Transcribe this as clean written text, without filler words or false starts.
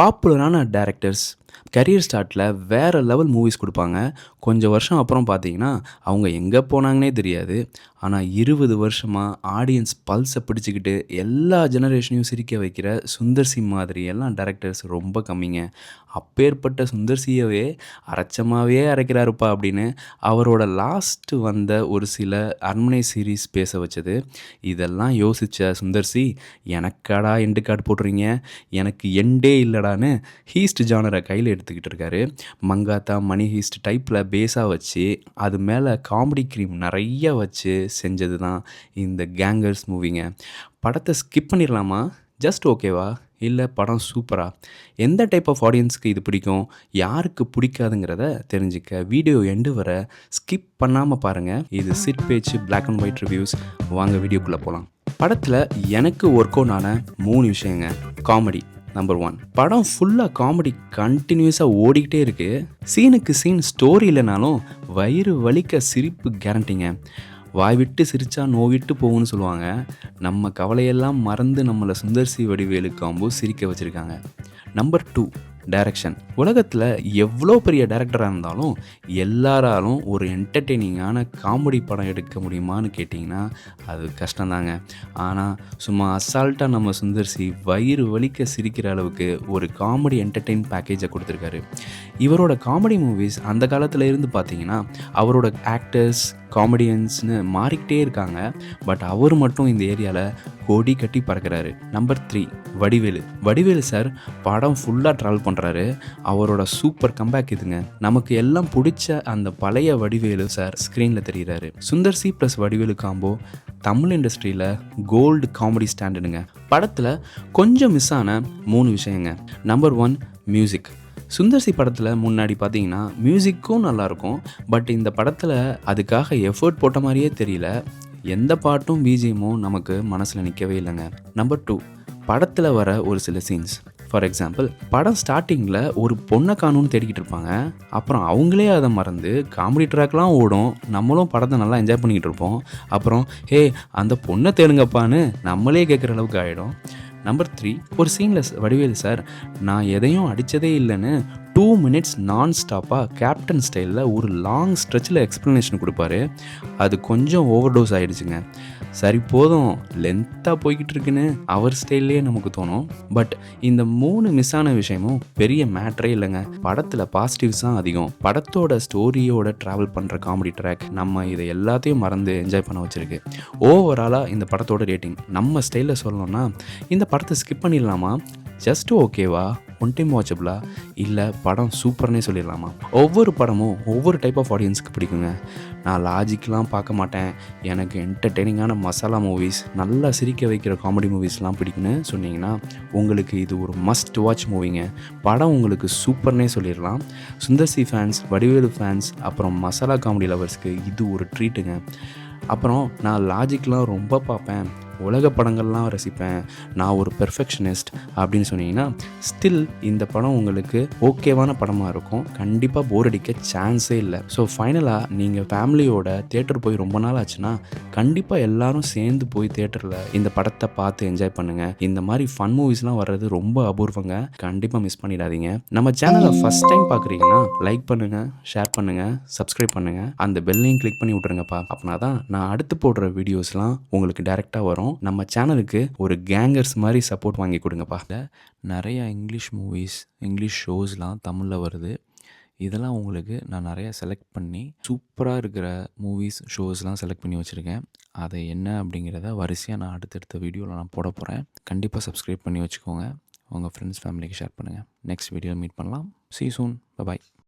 பாப்புலரான directors career ஸ்டார்ட்டில் வேறு level movies கொடுப்பாங்க. கொஞ்சம் வருஷம் அப்புறம் பார்த்தீங்கன்னா, அவங்க எங்கே போனாங்கன்னே தெரியாது. ஆனால் 20 வருஷமாக ஆடியன்ஸ் பல்ஸை பிடிச்சிக்கிட்டு எல்லா ஜெனரேஷனையும் சிரிக்க வைக்கிற சுந்தர் சி மாதிரி எல்லாம் டைரக்டர்ஸ் ரொம்ப கம்மிங்க. அப்பேற்பட்ட சுந்தர் சியவே அரைச்சமாவே அரைக்கிறாருப்பா அப்படின்னு அவரோட லாஸ்ட்டு வந்த ஒரு சில அரண்மனை சீரீஸ் பேச வச்சது. இதெல்லாம் யோசித்த சுந்தர் சி, எனக்காடா எண்டு கார்டு போடுறீங்க, எனக்கு எண்டே இல்லடான்னு ஹீஸ்ட் ஜானரை கையில் எடுத்துக்கிட்டு இருக்காரு. மங்காத்தா மணி ஹீஸ்ட் டைப்பில் பேஸாக வச்சு அது மேலே காமெடி க்ரீம் நிறைய வச்சு செஞ்சது தான் இந்த கேங்கர்ஸ் மூவிங்க. படத்தை ஸ்கிப் பண்ணிடலாமா, ஜஸ்ட் ஓகேவா, இல்லை படம் சூப்பரா? எந்த டைப் ஆஃப் ஆடியன்ஸுக்கு இது பிடிக்கும், யாருக்கு பிடிக்காதுங்கிறத தெரிஞ்சுக்க வீடியோ எண்டு வர ஸ்கிப் பண்ணாமல் பாருங்கள். இது சிட் பேச்சு பிளாக் அண்ட் ஒயிட் ரிவ்யூஸ். வாங்க வீடியோக்குள்ளே போகலாம். படத்தில் எனக்கு ஒர்க் அவுட் ஆன 3 விஷயங்க. Comedy number 1. படம் ஃபுல்லாக காமெடி கண்டினியூஸாக ஓடிக்கிட்டே இருக்குது. சீனுக்கு சீன் ஸ்டோரி இல்லைனாலும் வயிறு வலிக்க சிரிப்பு கேரண்டிங்க. வாய் விட்டு சிரித்தா நோவிட்டு போகும்னு சொல்லுவாங்க. நம்ம கவலையெல்லாம் மறந்து நம்மளை சுந்தர் சி வடிவேலு காம்போ சிரிக்க வச்சுருக்காங்க. நம்பர் 2. டைரக்ஷன். உலகத்தில் எவ்வளோ பெரிய டைரக்டராக இருந்தாலும் எல்லாராலும் ஒரு என்டர்டெய்னிங்கான காமெடி படம் எடுக்க முடியுமான்னு கேட்டிங்கன்னா அது கஷ்டந்தாங்க. ஆனால் சும்மா அசால்ட்டாக நம்ம சுந்தர் சி வயிறு வலிக்க சிரிக்கிற அளவுக்கு ஒரு காமெடி என்டர்டெயின் பேக்கேஜை கொடுத்துருக்காரு. இவரோட காமெடி மூவிஸ் அந்த காலத்தில் இருந்து பார்த்தீங்கன்னா அவரோட ஆக்டர்ஸ் காமெடியன்ஸ்னு மாறிக்கிட்டே இருக்காங்க. பட் அவர் மட்டும் இந்த ஏரியாவில் கொடி கட்டி பறக்கிறாரு. நம்பர் 3. வடிவேலு சார் படம் ஃபுல்லாக ட்ராவல் பண்ணுறாரு. அவரோட சூப்பர் கம்பேக் இதுங்க. நமக்கு எல்லாம் பிடிச்ச அந்த பழைய வடிவேலு சார் ஸ்க்ரீனில் தெரிகிறாரு. Sundar C plus Vadivelu combo Tamil இண்டஸ்ட்ரியில் கோல்டு காமெடி ஸ்டாண்டர்டுங்க. படத்தில் கொஞ்சம் மிஸ் ஆன 3 விஷயங்க. நம்பர் 1. மியூசிக். சுந்தர் சி படத்தில் முன்னாடி பார்த்தீங்கன்னா மியூசிக்கும் நல்லாயிருக்கும். பட் இந்த படத்தில் அதுக்காக எஃபர்ட் போட்ட மாதிரியே தெரியல. எந்த பாட்டும் பிஜிஎம்மும் நமக்கு மனசில் நிற்கவே இல்லைங்க. நம்பர் 2. படத்தில் வர ஒரு சில சீன்ஸ். ஃபார் எக்ஸாம்பிள், படம் ஸ்டார்டிங்கில் ஒரு பொண்ணை காணும்னு தேடிக்கிட்டு இருப்பாங்க. அப்புறம் அவங்களே அதை மறந்து காமெடி ட்ராக்லாம் ஓடும். நம்மளும் படத்தை நல்லா என்ஜாய் பண்ணிக்கிட்டு இருப்போம். அப்புறம் ஹே அந்த பொண்ணை தேடுங்கப்பான்னு நம்மளே கேட்குற அளவுக்கு ஆகிடும். நம்பர் 3. ஒரு சீனில் வடிவேலு சார் நான் எதையும் அடித்ததே இல்லைன்னு 2 minutes நான் ஸ்டாப்பாக கேப்டன் ஸ்டைலில் ஒரு லாங் ஸ்ட்ரெச்சில் எக்ஸ்ப்ளனேஷன் கொடுப்பாரு. அது கொஞ்சம் ஓவர் டோஸ் ஆகிடுச்சுங்க. சரி போதும் லென்த்தாக போய்கிட்டு இருக்குன்னு அவர் ஸ்டைல்லே நமக்கு தோணும். பட் இந்த 3 மிஸ் ஆன விஷயமும் பெரிய மேட்ரே இல்லைங்க. படத்தில் பாசிட்டிவ்ஸ் தான் அதிகம். படத்தோட ஸ்டோரியோட ட்ராவல் பண்ணுற காமெடி ட்ராக் நம்ம இதை எல்லாத்தையும் மறந்து என்ஜாய் பண்ண வச்சுருக்கு. ஓவராலாக இந்த படத்தோட ரேட்டிங் நம்ம ஸ்டைலில் சொல்லணும்னா இந்த படத்தை ஸ்கிப் பண்ணிடலாமா, ஜஸ்ட் ஓகேவா, ஒன் டைம் வாட்சபிளா, இல்லை படம் சூப்பர்னே சொல்லிடலாமா? ஒவ்வொரு படமும் ஒவ்வொரு டைப் ஆஃப் ஆடியன்ஸுக்கு பிடிக்குங்க. நான் லாஜிக்லாம் பார்க்க மாட்டேன், எனக்கு என்டர்டெய்னிங்கான மசாலா மூவிஸ் நல்லா சிரிக்க வைக்கிற காமெடி மூவிஸ்லாம் பிடிக்குன்னு சொன்னீங்கன்னா உங்களுக்கு இது ஒரு மஸ்ட் வாட்ச் மூவிங்க. படம் உங்களுக்கு சூப்பர்னே சொல்லிடலாம். Sundar C fans, Vadivelu fans, அப்புறம் மசாலா காமெடி லவர்ஸ்க்கு இது ஒரு ட்ரீட்டுங்க. அப்புறம் நான் லாஜிக்லாம் ரொம்ப பார்ப்பேன், உலக படங்கள்லாம் ரசிப்பேன், நான் ஒரு பெர்ஃபெக்ஷனிஸ்ட் அப்படின்னு சொன்னீங்கன்னா ஸ்டில் இந்த படம் உங்களுக்கு ஓகேவான படமாக இருக்கும். கண்டிப்பாக போர் அடிக்க சான்ஸே இல்லை. ஸோ ஃபைனலாக நீங்கள் ஃபேமிலியோட தியேட்டர் போய் ரொம்ப நாள் ஆச்சுன்னா கண்டிப்பாக எல்லாரும் சேர்ந்து போய் தியேட்டரில் இந்த படத்தை பார்த்து என்ஜாய் பண்ணுங்கள். இந்த மாதிரி ஃபன் மூவிஸ்லாம் வர்றது ரொம்ப அபூர்வங்க. கண்டிப்பாக மிஸ் பண்ணிடாதீங்க. நம்ம சேனலை ஃபஸ்ட் டைம் பார்க்குறீங்கன்னா லைக் பண்ணுங்கள், ஷேர் பண்ணுங்கள், சப்ஸ்கிரைப் பண்ணுங்கள், அந்த பெல்லையும் கிளிக் பண்ணி விட்ருங்கப்பா. அப்படின்னா தான் நான் அடுத்து போடுற வீடியோஸ்லாம் உங்களுக்கு டைரெக்டாக வரும். நம்ம சேனலுக்கு ஒரு கேங்கர்ஸ் மாதிரி சப்போர்ட் வாங்கி கொடுங்கப்பா. நிறையா இங்கிலீஷ் மூவிஸ், இங்கிலீஷ் ஷோஸ்லாம் தமிழில் வருது. இதெல்லாம் உங்களுக்கு நான் நிறையா செலக்ட் பண்ணி சூப்பராக இருக்கிற மூவிஸ் ஷோஸ்லாம் செலக்ட் பண்ணி வச்சுருக்கேன். அதை என்ன அப்படிங்கிறத வரிசையாக நான் அடுத்தடுத்த வீடியோவில் நான் போட போகிறேன். கண்டிப்பாக சப்ஸ்கிரைப் பண்ணி வச்சுக்கோங்க. உங்கள் ஃப்ரெண்ட்ஸ் ஃபேமிலிக்கு ஷேர் பண்ணுங்கள். நெக்ஸ்ட் வீடியோவில் மீட் பண்ணலாம். See you soon. Bye bye.